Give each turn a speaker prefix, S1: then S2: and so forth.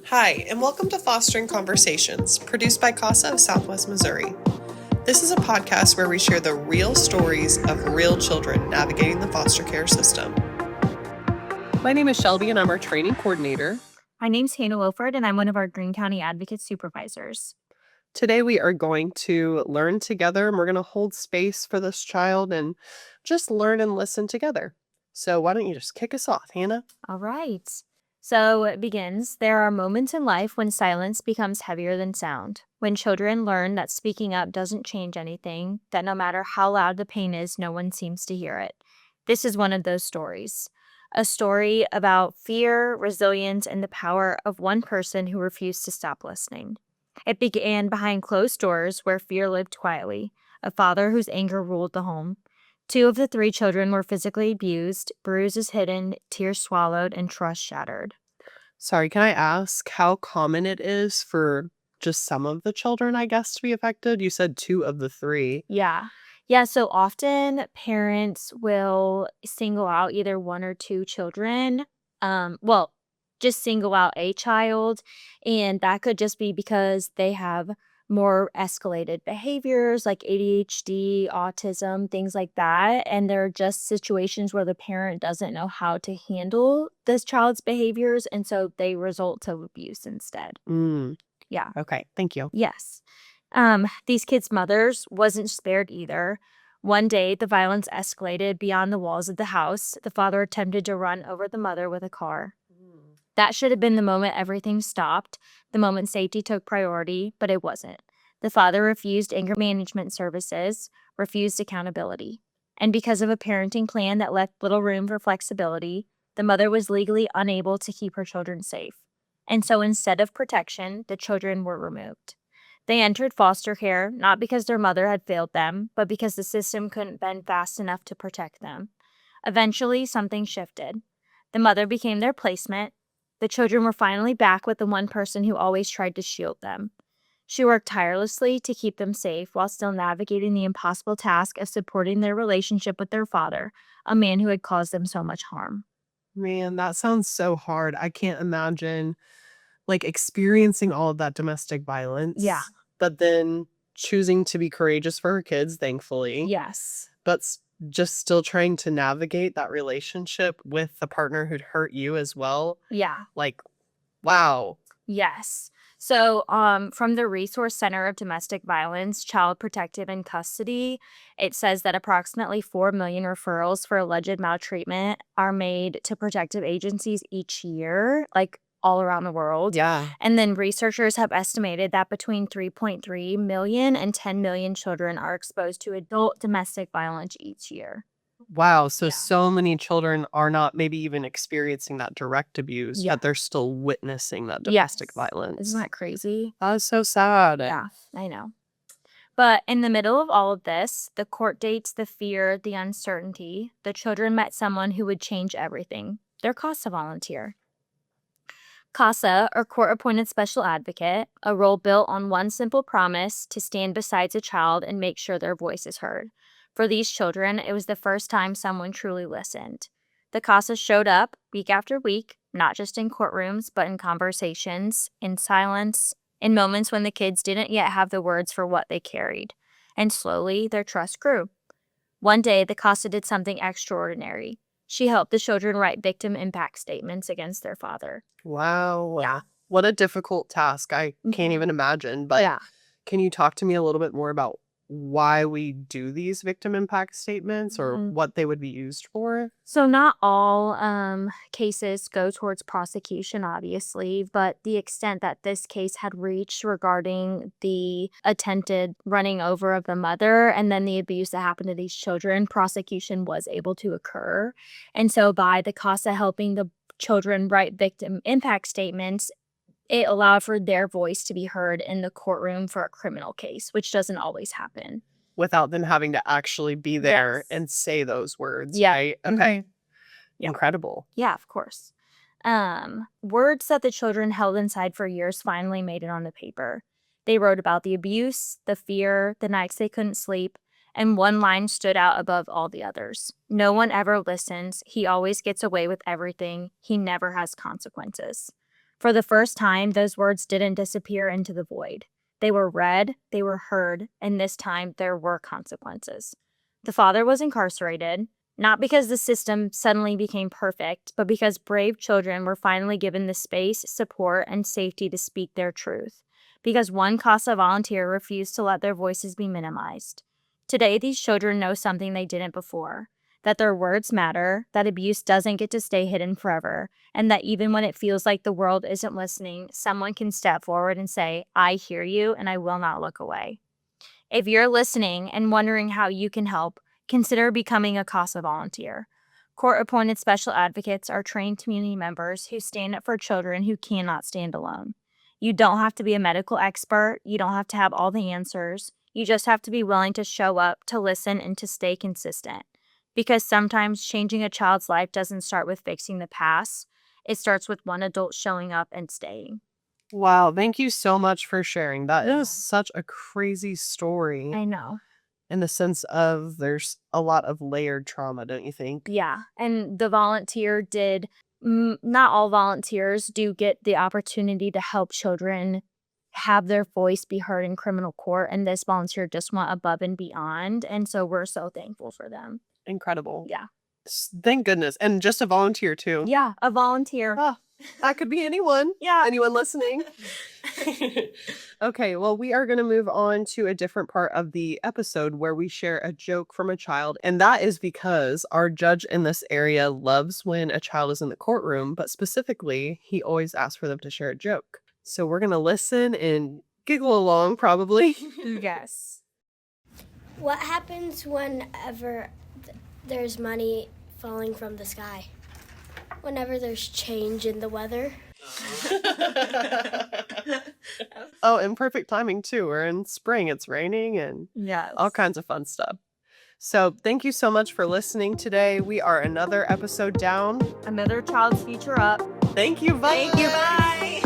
S1: Hi, and welcome to Fostering Conversations, produced by CASA of Southwest Missouri. This is a podcast where we share the real stories of real children navigating the foster care system. My name is Shelby, and I'm our training coordinator.
S2: My name's Hannah Wilford, and I'm one of our Greene County Advocate Supervisors.
S1: Today, we are going to learn together, and we're going to hold space for this child and just learn and listen together. So why don't you just kick us off, Hannah?
S2: All right. So it begins. There are moments in life when silence becomes heavier than sound. When children learn that speaking up doesn't change anything, that no matter how loud the pain is, no one seems to hear it. This is one of those stories. A story about fear, resilience, and the power of one person who refused to stop listening. It began behind closed doors where fear lived quietly, a father whose anger ruled the home. 2 of the 3 children were physically abused, bruises hidden, tears swallowed, and trust shattered.
S1: Sorry, can I ask how common it is for just some of the children, I guess, to be affected? You said 2 of the 3.
S2: Yeah. Yeah, so often parents will single out either 1 or 2 children. Just single out a child, and that could just be because they have more escalated behaviors like ADHD, autism, things like that, and they're just situations where the parent doesn't know how to handle this child's behaviors, and so they result to abuse instead.
S1: Mm,
S2: Yeah.
S1: okay, thank you.
S2: Yes. These kids' mothers wasn't spared either. One day, the violence escalated beyond the walls of the house. The father attempted to run over the mother with a car. That should have been the moment everything stopped, the moment safety took priority, but it wasn't. The father refused anger management services, refused accountability. And because of a parenting plan that left little room for flexibility, the mother was legally unable to keep her children safe. And so instead of protection, the children were removed. They entered foster care not because their mother had failed them, but because the system couldn't bend fast enough to protect them. Eventually, something shifted. The mother became their placement. The children were finally back with the one person who always tried to shield them. She worked tirelessly to keep them safe while still navigating the impossible task of supporting their relationship with their father, a man who had caused them so much harm.
S1: Man, that sounds so hard. I can't imagine, experiencing all of that domestic violence.
S2: Yeah.
S1: But then choosing to be courageous for her kids, thankfully.
S2: Yes.
S1: But just still trying to navigate that relationship with the partner who'd hurt you as well.
S2: Yeah.
S1: Like, wow.
S2: Yes. So, from the Resource Center of Domestic Violence, Child Protective and Custody, it says that approximately 4 million referrals for alleged maltreatment are made to protective agencies each year, like all around the world.
S1: Yeah.
S2: And then researchers have estimated that between 3.3 million and 10 million children are exposed to adult domestic violence each year.
S1: Wow. So,
S2: Yeah.
S1: so many children are not maybe even experiencing that direct abuse,
S2: Yeah.
S1: yet they're still witnessing that domestic violence.
S2: Isn't that crazy?
S1: That is so sad.
S2: Yeah, I know. But in the middle of all of this, the court dates, the fear, the uncertainty, the children met someone who would change everything. Their CASA volunteer. CASA, or Court Appointed Special Advocate, a role built on one simple promise to stand beside a child and make sure their voice is heard. For these children, it was the first time someone truly listened. The CASA showed up week after week, not just in courtrooms, but in conversations, in silence, in moments when the kids didn't yet have the words for what they carried. And slowly, their trust grew. One day, the CASA did something extraordinary. She helped the children write victim impact statements against their father.
S1: Wow.
S2: Yeah.
S1: What a difficult task. I can't even imagine. But
S2: Yeah.
S1: can you talk to me a little bit more about why we do these victim impact statements or what they would be used for?
S2: So not all cases go towards prosecution, obviously, but the extent that this case had reached regarding the attempted running over of the mother and then the abuse that happened to these children, prosecution was able to occur. And so by the CASA helping the children write victim impact statements, it allowed for their voice to be heard in the courtroom for a criminal case, which doesn't always happen.
S1: Without them having to actually be there
S2: Yes.
S1: and say those words,
S2: Yeah.
S1: right? Okay.
S2: Yeah.
S1: Incredible.
S2: Yeah, of course. Words that the children held inside for years finally made it on the paper. They wrote about the abuse, the fear, the nights they couldn't sleep, and one line stood out above all the others. No one ever listens. He always gets away with everything. He never has consequences. For the first time, those words didn't disappear into the void. They were read, they were heard, and this time there were consequences. The father was incarcerated, not because the system suddenly became perfect, but because brave children were finally given the space, support, and safety to speak their truth. Because one CASA volunteer refused to let their voices be minimized. Today, these children know something they didn't before, that their words matter, that abuse doesn't get to stay hidden forever, and that even when it feels like the world isn't listening, someone can step forward and say, I hear you and I will not look away. If you're listening and wondering how you can help, consider becoming a CASA volunteer. Court-appointed special advocates are trained community members who stand up for children who cannot stand alone. You don't have to be a medical expert. You don't have to have all the answers. You just have to be willing to show up, to listen, and to stay consistent. Because sometimes changing a child's life doesn't start with fixing the past. It starts with one adult showing up and staying.
S1: Wow, thank you so much for sharing. That is such a crazy story.
S2: I know.
S1: In the sense of there's a lot of layered trauma, don't you think?
S2: Yeah, and the volunteer did, not all volunteers do get the opportunity to help children have their voice be heard in criminal court, and this volunteer just went above and beyond, and so we're so thankful for them.
S1: Incredible.
S2: Yeah.
S1: Thank goodness. And just a volunteer too.
S2: Yeah, a volunteer.
S1: Oh, that could be anyone.
S2: Yeah.
S1: Anyone listening? Okay, well, we are going to move on to a different part of the episode where we share a joke from a child. And that is because our judge in this area loves when a child is in the courtroom, but specifically, he always asks for them to share a joke. So we're going to listen and giggle along, probably.
S2: Yes.
S3: What happens whenever there's money falling from the sky? Whenever there's change in the weather.
S1: Oh, and perfect timing too. We're in spring, it's raining, and all kinds of fun stuff. So thank you so much for listening today. We are another episode down.
S2: Another child's future up.
S1: Thank you. Bye.
S2: Thank you. Bye.